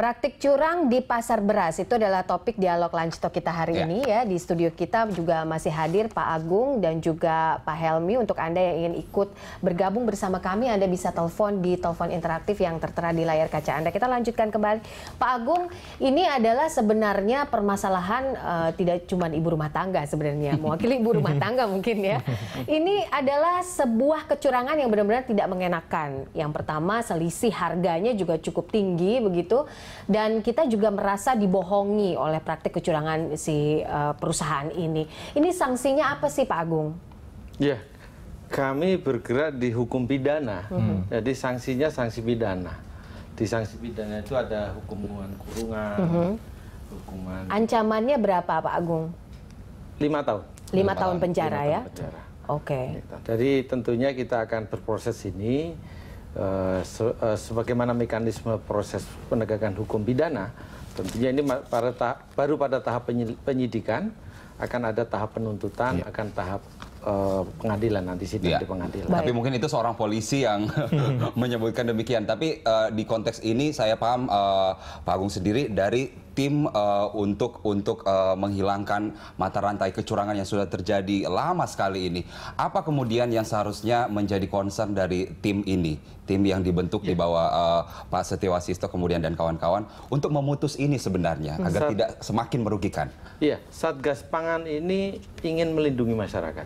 Praktik curang di pasar beras itu adalah topik dialog lunch talk kita hari ini ya. Di studio kita juga masih hadir Pak Agung dan juga Pak Helmi. Untuk Anda yang ingin ikut bergabung bersama kami, Anda bisa telepon di telepon interaktif yang tertera di layar kaca Anda. Kita lanjutkan kembali. Pak Agung, ini adalah sebenarnya permasalahan tidak cuma ibu rumah tangga sebenarnya, mewakili ibu rumah tangga mungkin ya. Ini adalah sebuah kecurangan yang benar-benar tidak mengenakan. Yang pertama, selisih harganya juga cukup tinggi begitu. Dan kita juga merasa dibohongi oleh praktik kecurangan si perusahaan ini. Ini sanksinya apa sih Pak Agung? Ya, kami bergerak di hukum pidana. Jadi sanksinya sanksi pidana. Di sanksi pidana itu ada hukuman kurungan, hukuman. Ancamannya berapa Pak Agung? 5 tahun. 5 tahun penjara ya? Oke. Jadi tentunya kita akan berproses ini. Sebagaimana mekanisme proses penegakan hukum pidana, tentunya ini baru pada tahap penyidikan, akan ada tahap penuntutan, akan tahap pengadilan, nanti sidang di pengadilan. Tapi mungkin itu seorang polisi yang menyebutkan demikian. Tapi di konteks ini saya paham Pak Agung sendiri dari tim untuk menghilangkan mata rantai kecurangan yang sudah terjadi lama sekali ini. Apa kemudian yang seharusnya menjadi concern dari tim ini, tim yang dibentuk di bawah Pak Setiawasisto kemudian dan kawan-kawan untuk memutus ini sebenarnya agar tidak semakin merugikan? Iya, Satgas Pangan ini ingin melindungi masyarakat,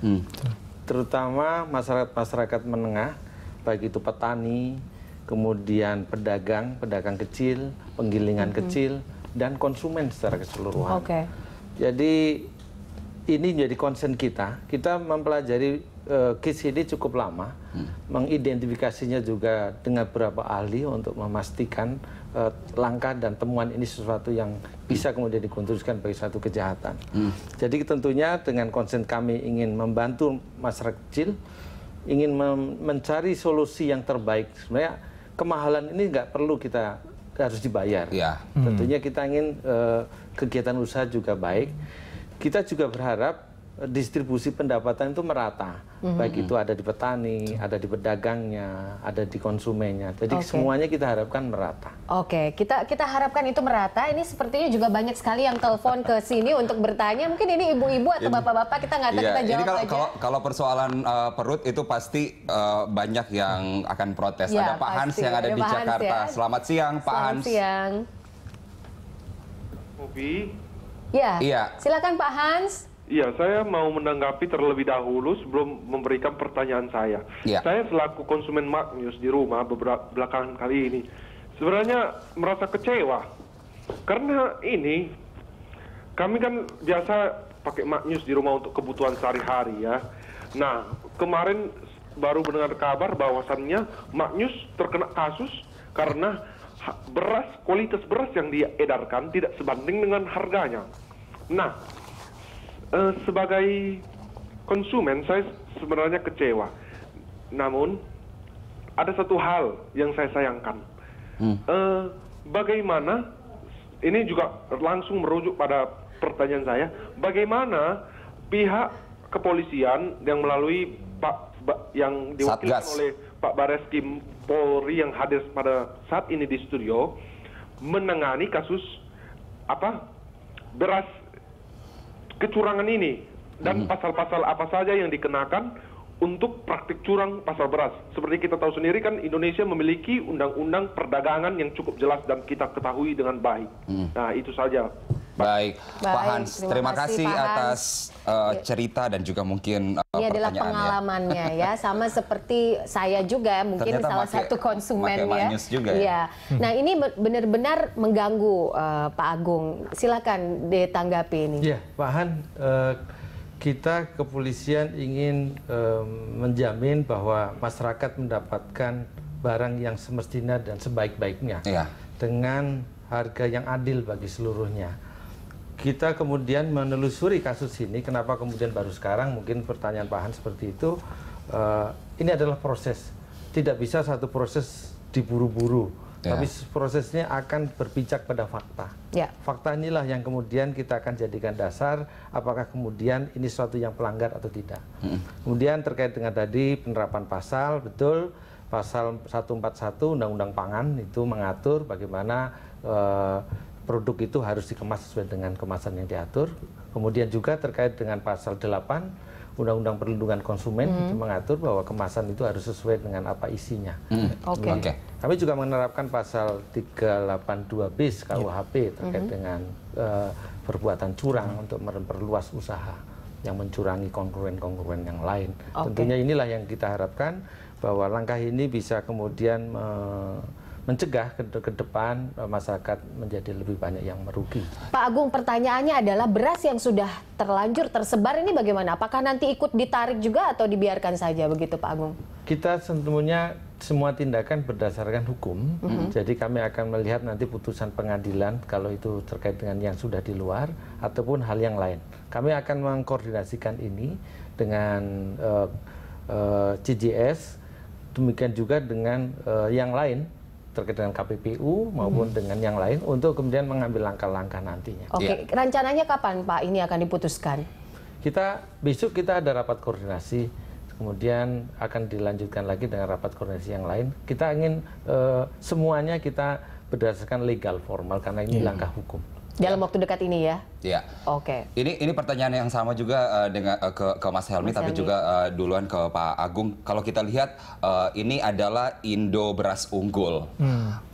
terutama masyarakat menengah, baik itu petani, kemudian pedagang kecil, penggilingan kecil, dan konsumen secara keseluruhan. Jadi ini menjadi concern kita. Kita mempelajari case ini cukup lama, mengidentifikasinya juga dengan beberapa ahli untuk memastikan langkah dan temuan ini sesuatu yang bisa kemudian dikonstruksikan bagi suatu kejahatan. Jadi tentunya dengan concern kami ingin membantu masyarakat kecil, ingin mencari solusi yang terbaik. Sebenarnya kemahalan ini nggak perlu kita harus dibayar. Tentunya kita ingin kegiatan usaha juga baik. Kita juga berharap distribusi pendapatan itu merata. Baik itu ada di petani, ada di pedagangnya, ada di konsumennya. Jadi semuanya kita harapkan merata. Kita harapkan itu merata. Ini sepertinya juga banyak sekali yang telepon ke sini untuk bertanya. Mungkin ini ibu-ibu atau bapak-bapak, kita nggak tahu, kita jawab ini aja. Kalau persoalan perut itu pasti banyak yang akan protes. Ada Pak Hans yang ada di Jakarta. Selamat siang Pak Hans. Selamat siang. Iya. Silakan Pak Hans. Iya, saya mau menanggapi terlebih dahulu sebelum memberikan pertanyaan saya. Saya selaku konsumen Magnus di rumah belakangan kali ini sebenarnya merasa kecewa. Karena ini, kami kan biasa pakai Magnus di rumah untuk kebutuhan sehari-hari ya. Nah, kemarin baru mendengar kabar bahwasannya Magnus terkena kasus karena kualitas beras yang diedarkan tidak sebanding dengan harganya. Nah, sebagai konsumen saya sebenarnya kecewa. Namun ada satu hal yang saya sayangkan. Bagaimana, ini juga langsung merujuk pada pertanyaan saya, bagaimana pihak kepolisian yang melalui yang diwakilkan oleh Pak Bareskrim Polri yang hadir pada saat ini di studio menangani kasus beras kecurangan ini dan pasal-pasal apa saja yang dikenakan untuk praktik curang pasar beras. Seperti kita tahu sendiri kan Indonesia memiliki undang-undang perdagangan yang cukup jelas dan kita ketahui dengan baik. Nah, itu saja. Baik, Pak Hans, terima kasih atas cerita dan juga mungkin ini adalah pengalamannya ya, sama seperti saya juga mungkin salah satu konsumen ya. Nah, ini benar-benar mengganggu Pak Agung. Silakan ditanggapi ini. Ya, Pak Han, kita kepolisian ingin menjamin bahwa masyarakat mendapatkan barang yang semestinya dan sebaik-baiknya dengan harga yang adil bagi seluruhnya. Kita kemudian menelusuri kasus ini, kenapa kemudian baru sekarang, mungkin pertanyaan Pak Han seperti itu. Ini adalah proses, tidak bisa satu proses diburu-buru, tapi prosesnya akan berpijak pada fakta. Fakta inilah yang kemudian kita akan jadikan dasar, apakah kemudian ini suatu yang pelanggar atau tidak. Kemudian terkait dengan tadi penerapan pasal, betul, Pasal 141 Undang-Undang Pangan itu mengatur bagaimana produk itu harus dikemas sesuai dengan kemasan yang diatur. Kemudian juga terkait dengan pasal 8 Undang-Undang Perlindungan Konsumen itu mengatur bahwa kemasan itu harus sesuai dengan apa isinya. Oke. Kami juga menerapkan pasal 382 bis KUHP terkait dengan perbuatan curang untuk memperluas usaha yang mencurangi konkurren-konkurren yang lain. Tentunya inilah yang kita harapkan bahwa langkah ini bisa kemudian mencegah ke depan masyarakat menjadi lebih banyak yang merugi. Pak Agung, pertanyaannya adalah beras yang sudah terlanjur tersebar ini bagaimana? Apakah nanti ikut ditarik juga atau dibiarkan saja begitu Pak Agung? Kita tentunya semua tindakan berdasarkan hukum, jadi kami akan melihat nanti putusan pengadilan kalau itu terkait dengan yang sudah di luar ataupun hal yang lain. Kami akan mengkoordinasikan ini dengan CJS, demikian juga dengan yang lain terkait dengan KPPU maupun dengan yang lain untuk kemudian mengambil langkah-langkah nantinya. Oke, rencananya kapan Pak ini akan diputuskan? Besok kita ada rapat koordinasi, kemudian akan dilanjutkan lagi dengan rapat koordinasi yang lain. Kita ingin semuanya kita berdasarkan legal formal karena ini langkah hukum. Dalam waktu dekat ini ya? Iya. Oke. Ini pertanyaan yang sama juga dengan ke Mas Helmi, tapi juga duluan ke Pak Agung. Kalau kita lihat ini adalah Indo Beras Unggul.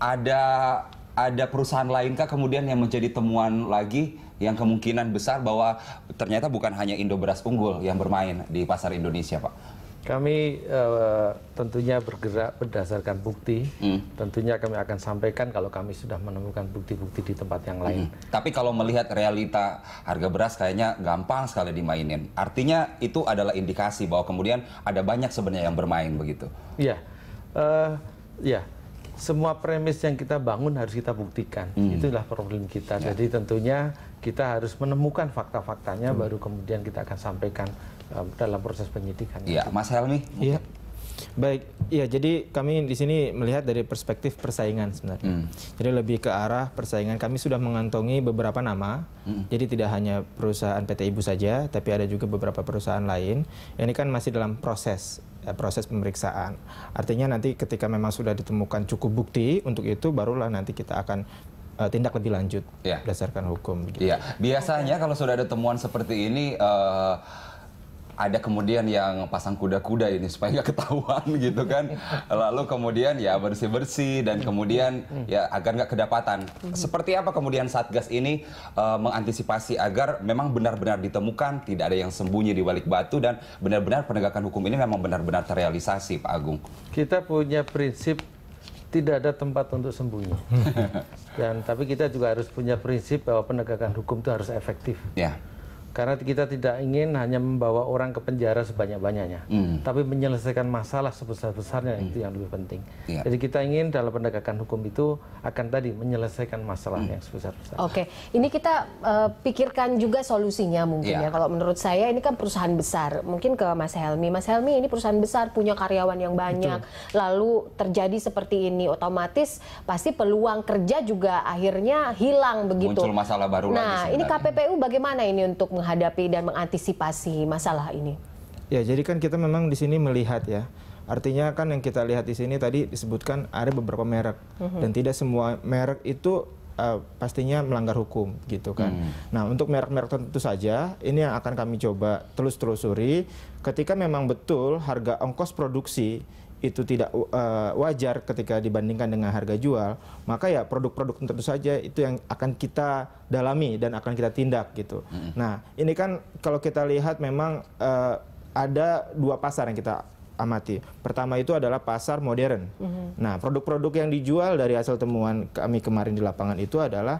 Ada perusahaan lainkah kemudian yang menjadi temuan lagi yang kemungkinan besar bahwa ternyata bukan hanya Indo Beras Unggul yang bermain di pasar Indonesia, Pak? Kami tentunya bergerak berdasarkan bukti. Tentunya kami akan sampaikan kalau kami sudah menemukan bukti-bukti di tempat yang lain. Tapi kalau melihat realita harga beras kayaknya gampang sekali dimainin. Artinya itu adalah indikasi bahwa kemudian ada banyak sebenarnya yang bermain begitu. Iya, semua premis yang kita bangun harus kita buktikan. Itulah problem kita. Jadi tentunya kita harus menemukan fakta-faktanya baru kemudian kita akan sampaikan dalam proses penyidikan. Iya, Mas Helmi. Iya. Baik, ya jadi kami di sini melihat dari perspektif persaingan sebenarnya. Jadi lebih ke arah persaingan. Kami sudah mengantongi beberapa nama. Jadi tidak hanya perusahaan PT Ibu saja, tapi ada juga beberapa perusahaan lain. Ini kan masih dalam proses pemeriksaan. Artinya nanti ketika memang sudah ditemukan cukup bukti untuk itu, barulah nanti kita akan tindak lebih lanjut berdasarkan hukum. Iya, biasanya kalau sudah ada temuan seperti ini. Ada kemudian yang pasang kuda-kuda ini supaya nggak ketahuan gitu kan. Lalu kemudian ya bersih-bersih dan kemudian ya agar nggak kedapatan. Seperti apa kemudian Satgas ini mengantisipasi agar memang benar-benar ditemukan, tidak ada yang sembunyi di balik batu dan benar-benar penegakan hukum ini memang benar-benar terrealisasi, Pak Agung? Kita punya prinsip tidak ada tempat untuk sembunyi. Tapi kita juga harus punya prinsip bahwa penegakan hukum itu harus efektif. Ya. Karena kita tidak ingin hanya membawa orang ke penjara sebanyak-banyaknya, tapi menyelesaikan masalah sebesar-besarnya itu yang lebih penting. Jadi kita ingin dalam penegakan hukum itu akan tadi menyelesaikan masalah yang sebesar-besarnya. Oke, ini kita pikirkan juga solusinya mungkin ya. Kalau menurut saya ini kan perusahaan besar, mungkin ke Mas Helmi. Mas Helmi ini perusahaan besar, punya karyawan yang banyak, lalu terjadi seperti ini, otomatis pasti peluang kerja juga akhirnya hilang begitu. Muncul masalah baru lagi. Nah, ini KPPU bagaimana ini untuk menghadapi dan mengantisipasi masalah ini? Ya, jadi kan kita memang di sini melihat ya. Artinya kan yang kita lihat di sini tadi disebutkan ada beberapa merek dan tidak semua merek itu pastinya melanggar hukum gitu kan. Nah, untuk merek-merek tertentu saja ini yang akan kami coba telusuri ketika memang betul harga ongkos produksi itu tidak wajar ketika dibandingkan dengan harga jual, maka ya produk-produk tentu saja itu yang akan kita dalami dan akan kita tindak gitu. Nah, ini kan kalau kita lihat memang ada dua pasar yang kita amati. Pertama itu adalah pasar modern. Nah, produk-produk yang dijual dari hasil temuan kami kemarin di lapangan itu adalah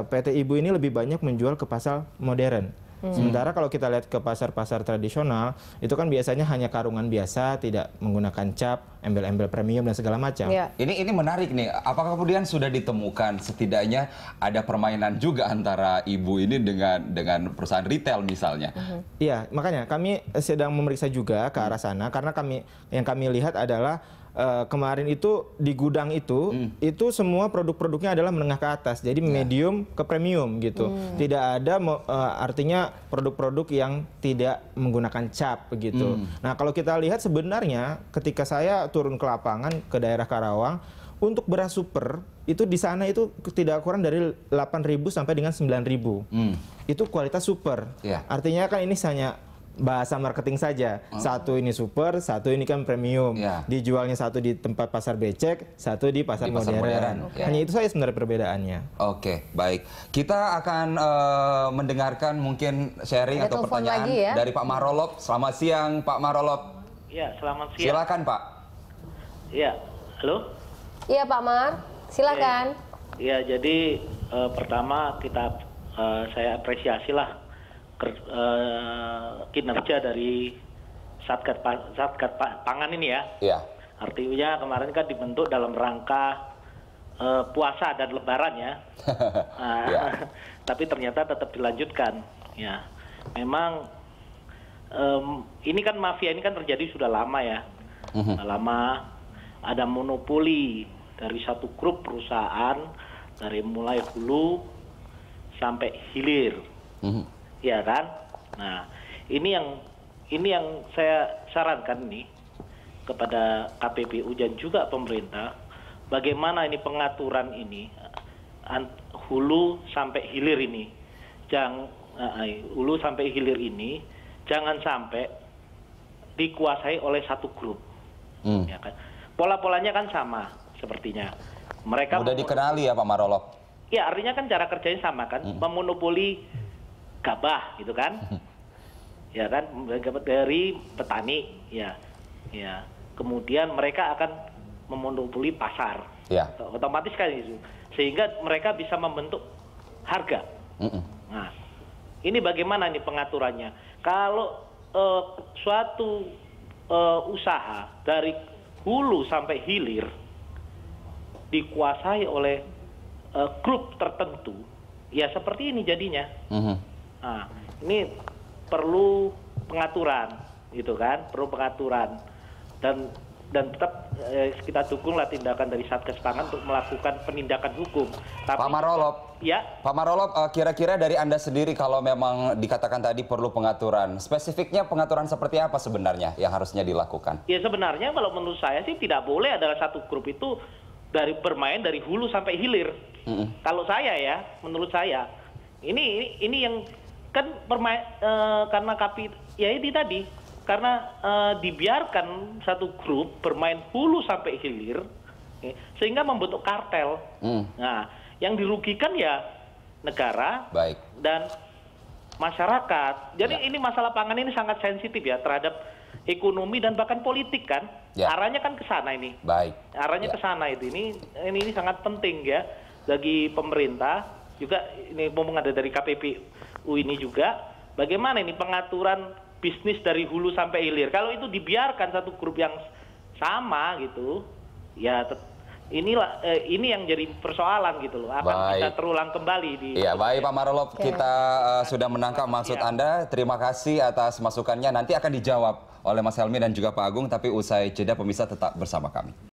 PT Ibu ini lebih banyak menjual ke pasar modern. Sementara kalau kita lihat ke pasar-pasar tradisional, itu kan biasanya hanya karungan biasa, tidak menggunakan cap, embel-embel premium dan segala macam. Ini menarik nih. Apakah kemudian sudah ditemukan setidaknya ada permainan juga antara ibu ini dengan perusahaan retail misalnya? Iya, makanya kami sedang memeriksa juga ke arah sana karena yang kami lihat adalah kemarin itu di gudang itu semua produk-produknya adalah menengah ke atas, jadi medium ke premium gitu. Tidak ada artinya produk-produk yang tidak menggunakan cap begitu. Nah kalau kita lihat sebenarnya ketika saya turun ke lapangan ke daerah Karawang, untuk beras super itu di sana itu tidak kurang dari 8.000 sampai dengan 9.000. Itu kualitas super. Artinya kan ini hanya bahasa marketing saja. Satu ini super, satu ini kan premium. Dijualnya satu di tempat pasar becek, satu di pasar modern. Hanya itu saja sebenarnya perbedaannya. Oke, baik. Kita akan mendengarkan mungkin sharing atau pertanyaan dari Pak Marolop. Selamat siang, Pak Marolop. Ya, selamat siang. Silakan, Pak. Ya, halo. Iya Pak Mar, silakan. Ya, jadi pertama saya apresiasi lah kinerja dari Satgas Pangan ini ya. Iya. Artinya kemarin kan dibentuk dalam rangka puasa dan Lebaran ya. Tapi ternyata tetap dilanjutkan. Ya, memang ini kan mafia ini kan terjadi sudah lama ya. Lama ada monopoli dari satu grup perusahaan dari mulai hulu sampai hilir, ya kan? Nah, ini yang saya sarankan nih kepada KPPU dan juga pemerintah, bagaimana ini pengaturan ini hulu sampai hilir ini, hulu sampai hilir ini jangan sampai dikuasai oleh satu grup, ya kan? Pola-polanya kan sama. Sepertinya mereka udah dikenali ya Pak Marolop. Ya, artinya kan cara kerjanya sama kan, memonopoli gabah gitu kan. Ya kan, dari petani ya. Kemudian mereka akan memonopoli pasar. Otomatis kan itu. Sehingga mereka bisa membentuk harga. Nah, ini bagaimana nih pengaturannya? Kalau suatu usaha dari hulu sampai hilir dikuasai oleh grup tertentu, ya seperti ini jadinya. Nah, ini perlu pengaturan, gitu kan? Perlu pengaturan dan tetap kita dukunglah tindakan dari Satgas Pangan untuk melakukan penindakan hukum. Tapi, Pak Marolop, Pak Marolop, kira-kira dari Anda sendiri kalau memang dikatakan tadi perlu pengaturan, spesifiknya pengaturan seperti apa sebenarnya yang harusnya dilakukan? Ya sebenarnya kalau menurut saya sih tidak boleh adalah satu grup itu bermain dari hulu sampai hilir. Kalau saya ya, menurut saya ini yang kan karena ya ini tadi karena dibiarkan satu grup bermain hulu sampai hilir, sehingga membentuk kartel. Nah, yang dirugikan ya negara dan masyarakat. Jadi ini masalah pangan ini sangat sensitif ya terhadap ekonomi dan bahkan politik kan. Arahnya kan ke sana ini. Arahnya ke sana itu. Ini sangat penting ya bagi pemerintah juga. Ini ngomong ada dari KPPU ini juga. Bagaimana ini pengaturan bisnis dari hulu sampai hilir? Kalau itu dibiarkan satu grup yang sama gitu, ya ini yang jadi persoalan gitu loh. Akan bisa terulang kembali di. Iya, baik Pak Marolop, kita sudah menangkap maksud Anda. Terima kasih atas masukannya. Nanti akan dijawab oleh Mas Helmi dan juga Pak Agung, tapi usai jeda pemirsa tetap bersama kami.